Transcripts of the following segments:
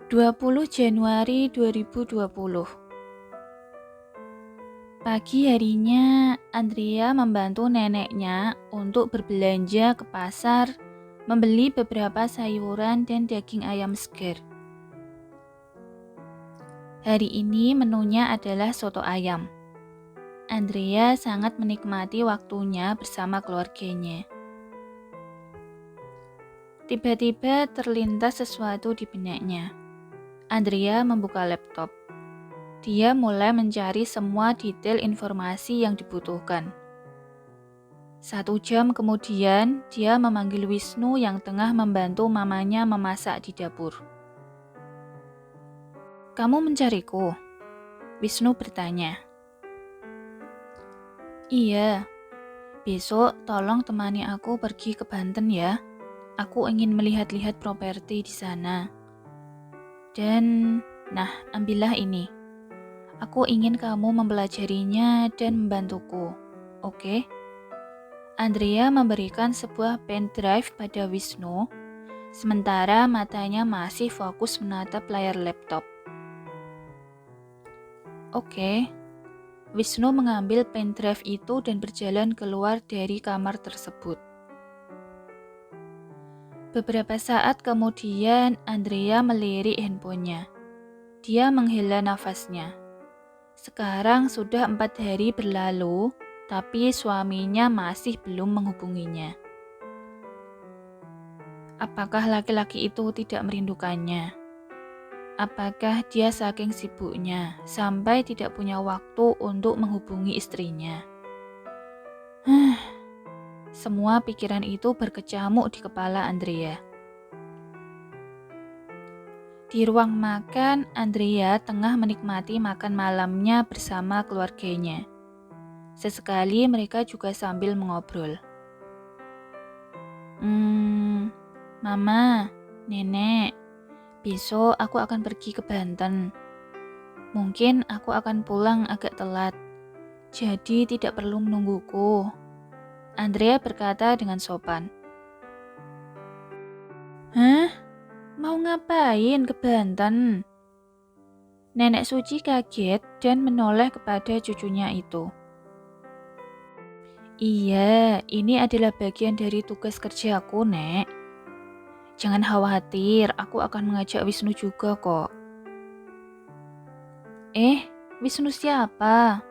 20 Januari 2020. Pagi harinya, Andrea membantu neneknya untuk berbelanja ke pasar, membeli beberapa sayuran dan daging ayam segar. Hari ini menunya adalah soto ayam. Andrea sangat menikmati waktunya bersama keluarganya. Tiba-tiba terlintas sesuatu di benaknya. Andrea membuka laptop. Dia mulai mencari semua detail informasi yang dibutuhkan. 1 jam kemudian, dia memanggil Wisnu yang tengah membantu mamanya memasak di dapur. "Kamu mencariku?" Wisnu bertanya. "Iya, besok tolong temani aku pergi ke Banten ya. Aku ingin melihat-lihat properti di sana. Dan, ambillah ini. Aku ingin kamu mempelajarinya dan membantuku, oke?" Andrea memberikan sebuah pen drive pada Wisnu, sementara matanya masih fokus menatap layar laptop. "Oke." Wisnu mengambil pen drive itu dan berjalan keluar dari kamar tersebut. Beberapa saat kemudian, Andrea melirik handphonenya. Dia menghela nafasnya. Sekarang sudah 4 hari berlalu, tapi suaminya masih belum menghubunginya. Apakah laki-laki itu tidak merindukannya? Apakah dia saking sibuknya sampai tidak punya waktu untuk menghubungi istrinya? Semua pikiran itu berkecamuk di kepala Andrea. Di ruang makan, Andrea tengah menikmati makan malamnya bersama keluarganya. Sesekali mereka juga sambil mengobrol. Mama, Nenek, besok aku akan pergi ke Banten. Mungkin aku akan pulang agak telat, jadi tidak perlu menungguku. Andrea berkata dengan sopan. "Hah? Mau ngapain ke Banten?" Nenek Suci kaget dan menoleh kepada cucunya itu. "Iya, ini adalah bagian dari tugas kerjaku, Nek. Jangan khawatir, aku akan mengajak Wisnu juga kok." Wisnu siapa?"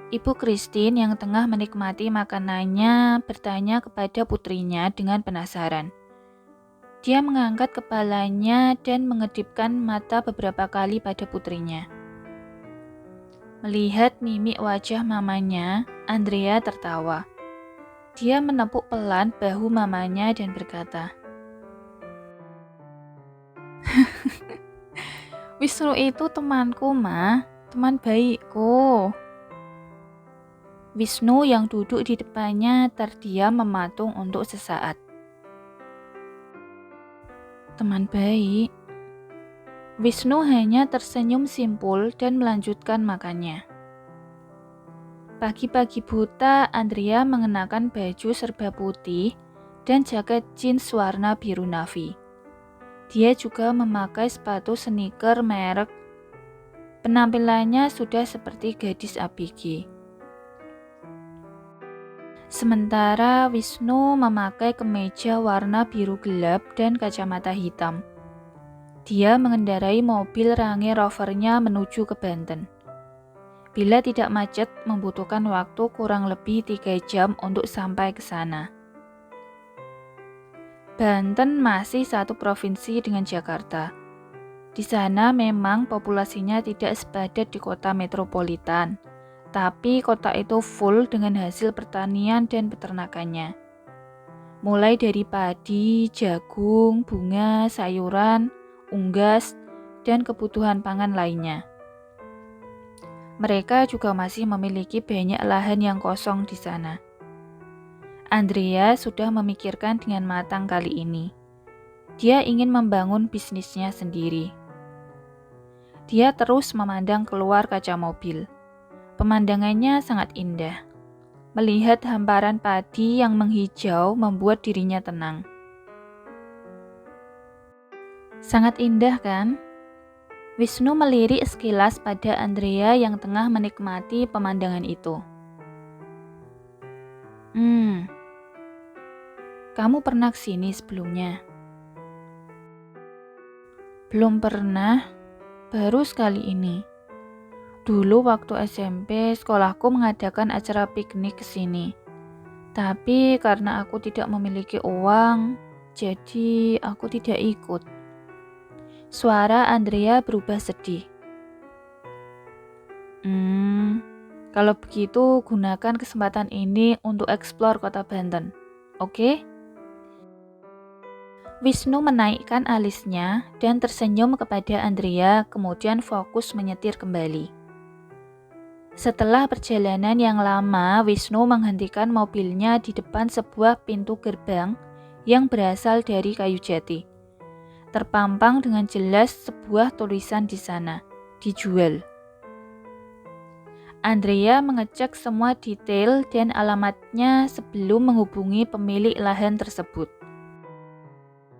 Ibu Christine yang tengah menikmati makanannya bertanya kepada putrinya dengan penasaran. Dia mengangkat kepalanya dan mengedipkan mata beberapa kali pada putrinya. Melihat mimik wajah mamanya, Andrea tertawa. Dia menepuk pelan bahu mamanya dan berkata, "Wisnu itu temanku, Ma. Teman baikku." Wisnu yang duduk di depannya terdiam mematung untuk sesaat. "Teman baik." Wisnu hanya tersenyum simpul dan melanjutkan makannya. Pagi-pagi buta, Andrea mengenakan baju serba putih dan jaket jeans warna biru navy. Dia juga memakai sepatu sneaker merek. Penampilannya sudah seperti gadis ABG. Sementara Wisnu memakai kemeja warna biru gelap dan kacamata hitam. Dia mengendarai mobil Range Rover-nya menuju ke Banten. Bila tidak macet, membutuhkan waktu kurang lebih 3 jam untuk sampai ke sana. Banten masih satu provinsi dengan Jakarta. Di sana memang populasinya tidak sepadat di kota metropolitan. Tapi kota itu full dengan hasil pertanian dan peternakannya. Mulai dari padi, jagung, bunga, sayuran, unggas, dan kebutuhan pangan lainnya. Mereka juga masih memiliki banyak lahan yang kosong di sana. Andrea sudah memikirkan dengan matang kali ini. Dia ingin membangun bisnisnya sendiri. Dia terus memandang keluar kaca mobil. Pemandangannya sangat indah. Melihat hamparan padi yang menghijau membuat dirinya tenang. Sangat indah kan? Wisnu melirik sekilas pada Andrea yang tengah menikmati pemandangan itu. Kamu pernah kesini sebelumnya? Belum pernah, baru sekali ini. Dulu waktu SMP, sekolahku mengadakan acara piknik ke sini. Tapi karena aku tidak memiliki uang, jadi aku tidak ikut. Suara Andrea berubah sedih. Kalau begitu gunakan kesempatan ini untuk eksplor kota Banten. Oke? Wisnu menaikkan alisnya dan tersenyum kepada Andrea, kemudian fokus menyetir kembali. Setelah perjalanan yang lama, Wisnu menghentikan mobilnya di depan sebuah pintu gerbang yang berasal dari kayu jati. Terpampang dengan jelas sebuah tulisan di sana, dijual. Andrea mengecek semua detail dan alamatnya sebelum menghubungi pemilik lahan tersebut.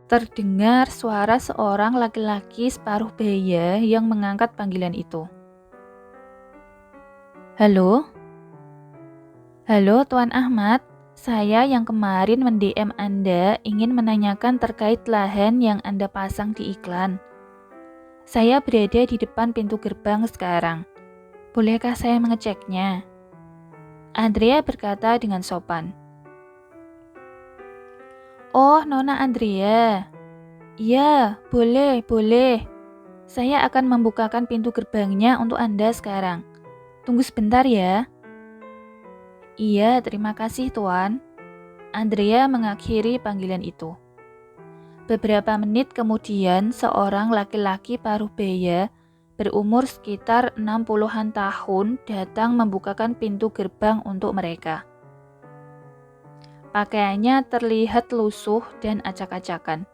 Terdengar suara seorang laki-laki separuh baya yang mengangkat panggilan itu. Halo? Halo Tuan Ahmad, saya yang kemarin men-DM Anda ingin menanyakan terkait lahan yang Anda pasang di iklan. Saya berada di depan pintu gerbang sekarang. Bolehkah saya mengeceknya? Andrea berkata dengan sopan. Oh, Nona Andrea. Iya, boleh. Saya akan membukakan pintu gerbangnya untuk Anda sekarang. Tunggu sebentar ya. Iya, terima kasih Tuan. Andrea mengakhiri panggilan itu. Beberapa menit kemudian, seorang laki-laki paruh baya berumur sekitar 60-an tahun datang membukakan pintu gerbang untuk mereka. Pakaiannya terlihat lusuh dan acak-acakan.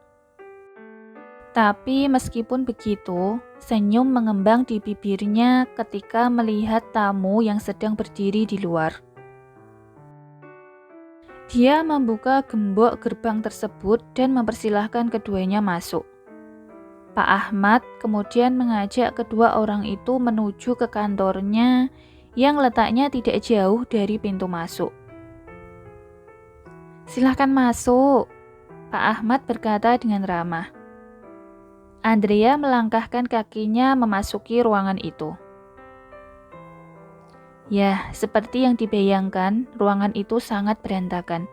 Tapi meskipun begitu, senyum mengembang di bibirnya ketika melihat tamu yang sedang berdiri di luar. Dia membuka gembok gerbang tersebut dan mempersilahkan keduanya masuk. Pak Ahmad kemudian mengajak kedua orang itu menuju ke kantornya yang letaknya tidak jauh dari pintu masuk. Silahkan masuk, Pak Ahmad berkata dengan ramah. Andrea melangkahkan kakinya memasuki ruangan itu. Ya, seperti yang dibayangkan, ruangan itu sangat berantakan.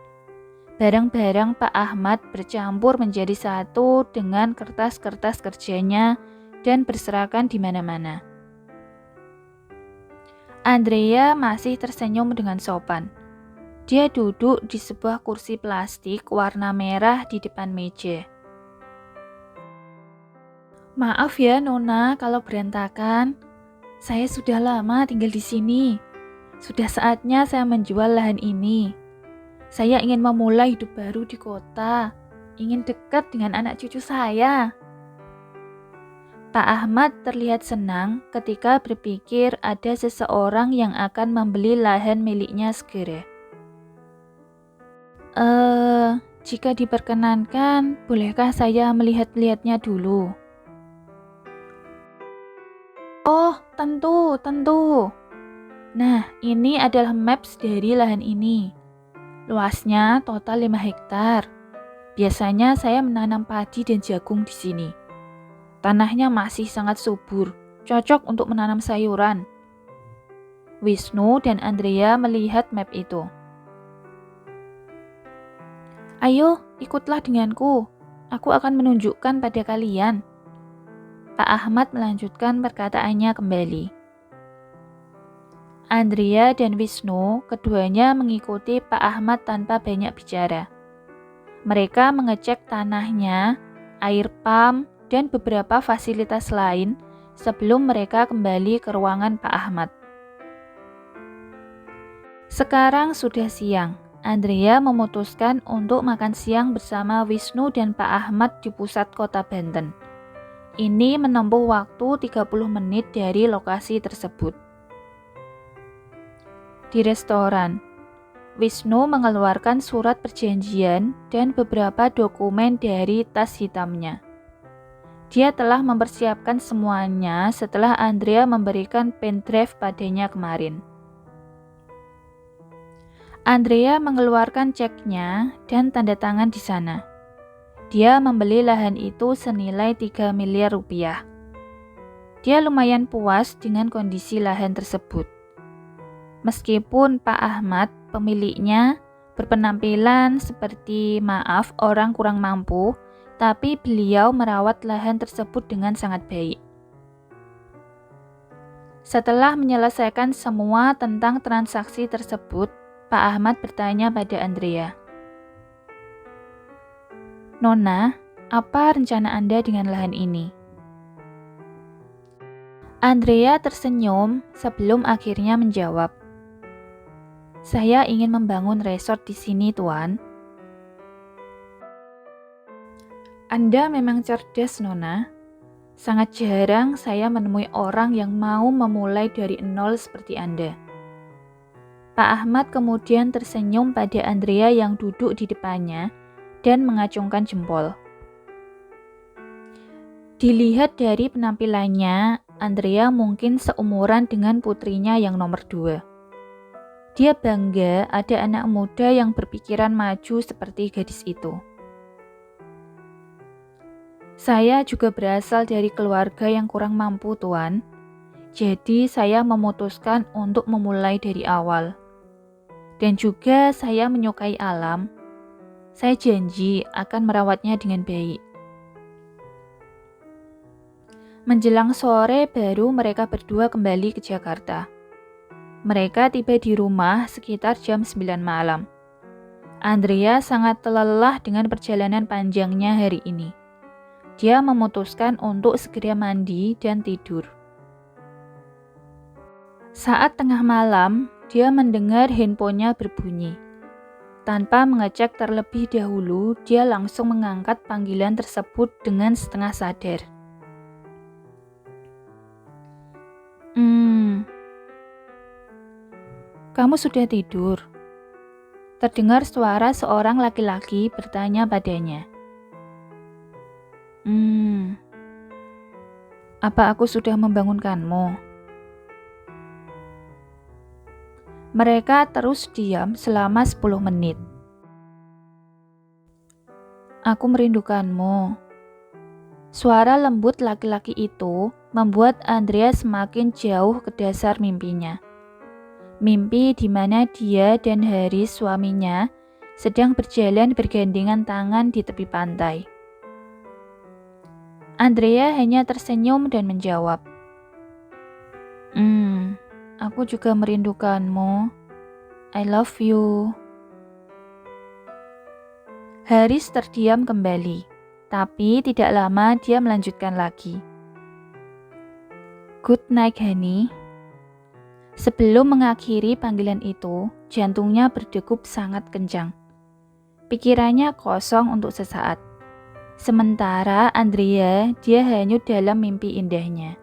Barang-barang Pak Ahmad bercampur menjadi satu dengan kertas-kertas kerjanya dan berserakan di mana-mana. Andrea masih tersenyum dengan sopan. Dia duduk di sebuah kursi plastik warna merah di depan meja. Maaf ya Nona kalau berantakan. Saya sudah lama tinggal di sini. Sudah saatnya saya menjual lahan ini. Saya ingin memulai hidup baru di kota. Ingin dekat dengan anak cucu saya. Pak Ahmad terlihat senang ketika berpikir ada seseorang yang akan membeli lahan miliknya segera. Jika diperkenankan, bolehkah saya melihat-lihatnya dulu? Oh, tentu. Nah, ini adalah maps dari lahan ini. Luasnya total 5 hektar. Biasanya saya menanam padi dan jagung di sini. Tanahnya masih sangat subur, cocok untuk menanam sayuran. Wisnu dan Andrea melihat map itu. Ayo, ikutlah denganku. Aku akan menunjukkan pada kalian. Pak Ahmad melanjutkan perkataannya kembali. Andrea dan Wisnu, keduanya mengikuti Pak Ahmad tanpa banyak bicara. Mereka mengecek tanahnya, air pam, dan beberapa fasilitas lain sebelum mereka kembali ke ruangan Pak Ahmad. Sekarang sudah siang. Andrea memutuskan untuk makan siang bersama Wisnu dan Pak Ahmad di pusat kota Banten. Ini menempuh waktu 30 menit dari lokasi tersebut. Di restoran, Wisnu mengeluarkan surat perjanjian dan beberapa dokumen dari tas hitamnya. Dia telah mempersiapkan semuanya setelah Andrea memberikan pendrive padanya kemarin. Andrea mengeluarkan ceknya dan tanda tangan di sana. Dia membeli lahan itu senilai 3 miliar rupiah. Dia lumayan puas dengan kondisi lahan tersebut. Meskipun Pak Ahmad, pemiliknya, berpenampilan seperti maaf orang kurang mampu, tapi beliau merawat lahan tersebut dengan sangat baik. Setelah menyelesaikan semua tentang transaksi tersebut, Pak Ahmad bertanya pada Andrea, "Nona, apa rencana Anda dengan lahan ini?" Andrea tersenyum sebelum akhirnya menjawab, "Saya ingin membangun resort di sini, Tuan." Anda memang cerdas, Nona. Sangat jarang saya menemui orang yang mau memulai dari nol seperti Anda. Pak Ahmad kemudian tersenyum pada Andrea yang duduk di depannya dan mengacungkan jempol. Dilihat dari penampilannya, Andrea mungkin seumuran dengan putrinya yang nomor 2. Dia bangga ada anak muda yang berpikiran maju seperti gadis itu. Saya juga berasal dari keluarga yang kurang mampu, Tuan. Jadi saya memutuskan untuk memulai dari awal. Dan juga saya menyukai alam. Saya janji akan merawatnya dengan baik. Menjelang sore baru mereka berdua kembali ke Jakarta. Mereka tiba di rumah sekitar jam 9 malam. Andrea sangat lelah dengan perjalanan panjangnya hari ini. Dia memutuskan untuk segera mandi dan tidur. Saat tengah malam, dia mendengar handphonenya berbunyi. Tanpa mengecek terlebih dahulu, dia langsung mengangkat panggilan tersebut dengan setengah sadar. Kamu sudah tidur?" Terdengar suara seorang laki-laki bertanya padanya. Apa aku sudah membangunkanmu?" Mereka terus diam selama 10 menit. "Aku merindukanmu." Suara lembut laki-laki itu membuat Andrea semakin jauh ke dasar mimpinya. Mimpi di mana dia dan Haris, suaminya, sedang berjalan bergandengan tangan di tepi pantai. Andrea hanya tersenyum dan menjawab, Aku juga merindukanmu. I love you." Haris terdiam kembali, tapi tidak lama dia melanjutkan lagi. "Good night, honey." Sebelum mengakhiri panggilan itu, jantungnya berdegup sangat kencang. Pikirannya kosong untuk sesaat. Sementara Andrea, dia hanyut dalam mimpi indahnya.